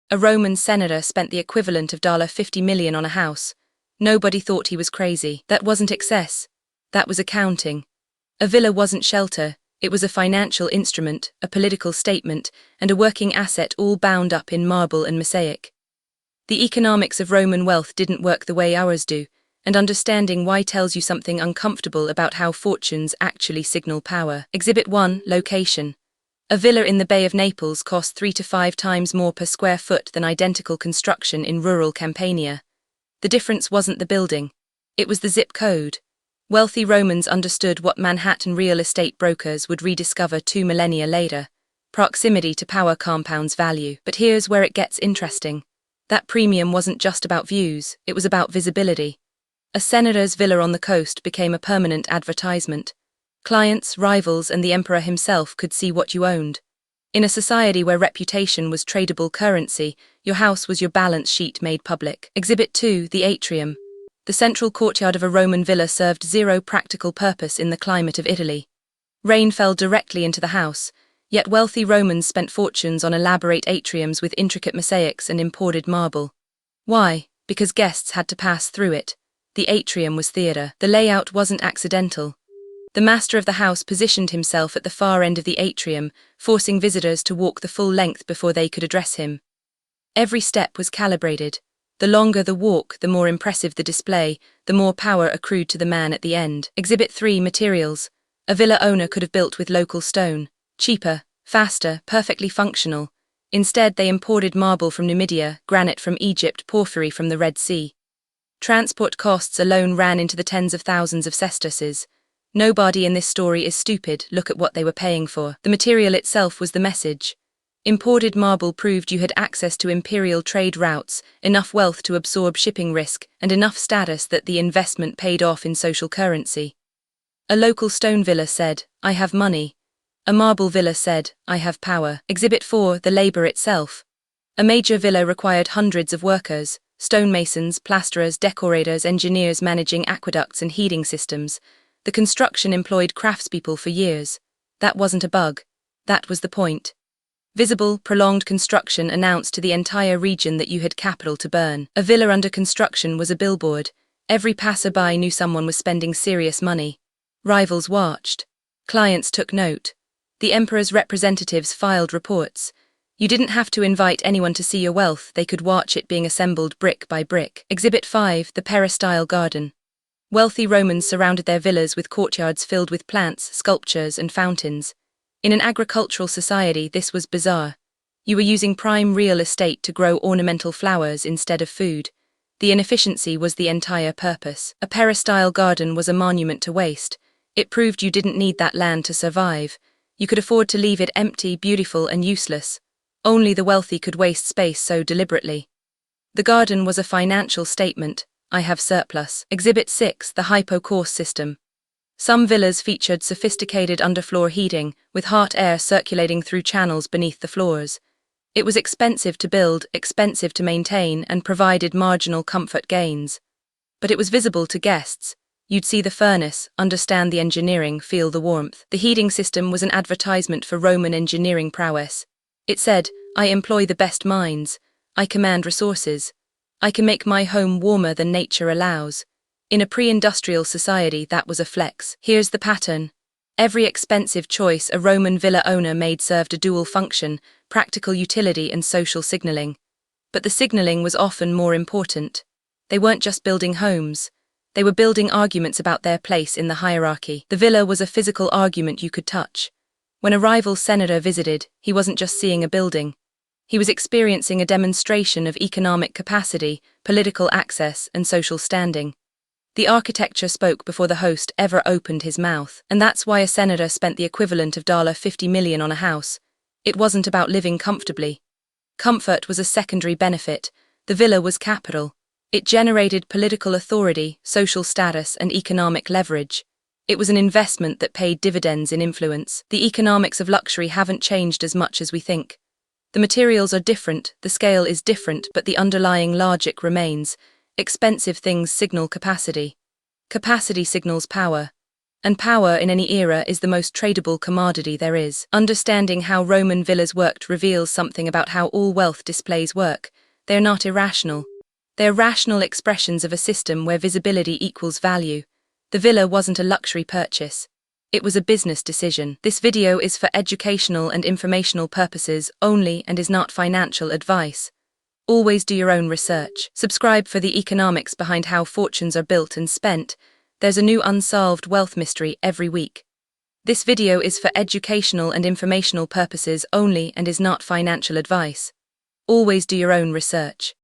A Roman senator spent the equivalent of $50 million on a house. Nobody thought he was crazy. That wasn't excess. That was accounting. A villa wasn't shelter, it was a financial instrument, a political statement, and a working asset all bound up in marble and mosaic. The economics of Roman wealth didn't work the way ours do, and understanding why tells you something uncomfortable about how fortunes actually signal power. Exhibit 1, Location. A villa in the Bay of Naples cost 3 to 5 times more per square foot than identical construction in rural Campania. The difference wasn't the building. It was the zip code. Wealthy Romans understood what Manhattan real estate brokers would rediscover 2 millennia later: proximity to power compounds value. But here's where it gets interesting. That premium wasn't just about views, it was about visibility. A senator's villa on the coast became a permanent advertisement. Clients, rivals, and the emperor himself could see what you owned. In a society where reputation was tradable currency, your house was your balance sheet made public. Exhibit 2, the atrium. The central courtyard of a Roman villa served zero practical purpose in the climate of Italy. Rain fell directly into the house, yet wealthy Romans spent fortunes on elaborate atriums with intricate mosaics and imported marble. Why? Because guests had to pass through it. The atrium was theatre. The layout wasn't accidental. The master of the house positioned himself at the far end of the atrium, forcing visitors to walk the full length before they could address him. Every step was calibrated. The longer the walk, the more impressive the display, the more power accrued to the man at the end. Exhibit 3, Materials. A villa owner could have built with local stone. Cheaper, faster, perfectly functional. Instead, they imported marble from Numidia, granite from Egypt, porphyry from the Red Sea. Transport costs alone ran into the tens of thousands of sesterces. Nobody in this story is stupid, look at what they were paying for. The material itself was the message. Imported marble proved you had access to imperial trade routes, enough wealth to absorb shipping risk, and enough status that the investment paid off in social currency. A local stone villa said, "I have money." A marble villa said, "I have power." Exhibit 4, the labor itself. A major villa required hundreds of workers: stonemasons, plasterers, decorators, engineers managing aqueducts and heating systems. The construction employed craftspeople for years. That wasn't a bug. That was the point. Visible, prolonged construction announced to the entire region that you had capital to burn. A villa under construction was a billboard. Every passerby knew someone was spending serious money. Rivals watched. Clients took note. The emperor's representatives filed reports. You didn't have to invite anyone to see your wealth, they could watch it being assembled brick by brick. Exhibit 5, the peristyle garden. Wealthy Romans surrounded their villas with courtyards filled with plants, sculptures, and fountains. In an agricultural society, this was bizarre. You were using prime real estate to grow ornamental flowers instead of food. The inefficiency was the entire purpose. A peristyle garden was a monument to waste. It proved you didn't need that land to survive. You could afford to leave it empty, beautiful, and useless. Only the wealthy could waste space so deliberately. The garden was a financial statement. I have surplus. Exhibit 6, the hypocaust system. Some villas featured sophisticated underfloor heating, with hot air circulating through channels beneath the floors. It was expensive to build, expensive to maintain, and provided marginal comfort gains. But it was visible to guests. You'd see the furnace, understand the engineering, feel the warmth. The heating system was an advertisement for Roman engineering prowess. It said, "I employ the best minds. I command resources. I can make my home warmer than nature allows." In a pre-industrial society, that was a flex. Here's the pattern. Every expensive choice a Roman villa owner made served a dual function: practical utility and social signaling. But the signaling was often more important. They weren't just building homes. They were building arguments about their place in the hierarchy. The villa was a physical argument you could touch. When a rival senator visited, he wasn't just seeing a building. He was experiencing a demonstration of economic capacity, political access, and social standing. The architecture spoke before the host ever opened his mouth, and that's why a senator spent the equivalent of $50 million on a house. It wasn't about living comfortably. Comfort was a secondary benefit. The villa was capital. It generated political authority, social status, and economic leverage. It was an investment that paid dividends in influence. The economics of luxury haven't changed as much as we think. The materials are different, the scale is different, but the underlying logic remains. Expensive things signal capacity. Capacity signals power. And power in any era is the most tradable commodity there is. Understanding how Roman villas worked reveals something about how all wealth displays work. They're not irrational. They're rational expressions of a system where visibility equals value. The villa wasn't a luxury purchase. It was a business decision. This video is for educational and informational purposes only and is not financial advice. Always do your own research. Subscribe for the economics behind how fortunes are built and spent. There's a new unsolved wealth mystery every week. This video is for educational and informational purposes only and is not financial advice. Always do your own research.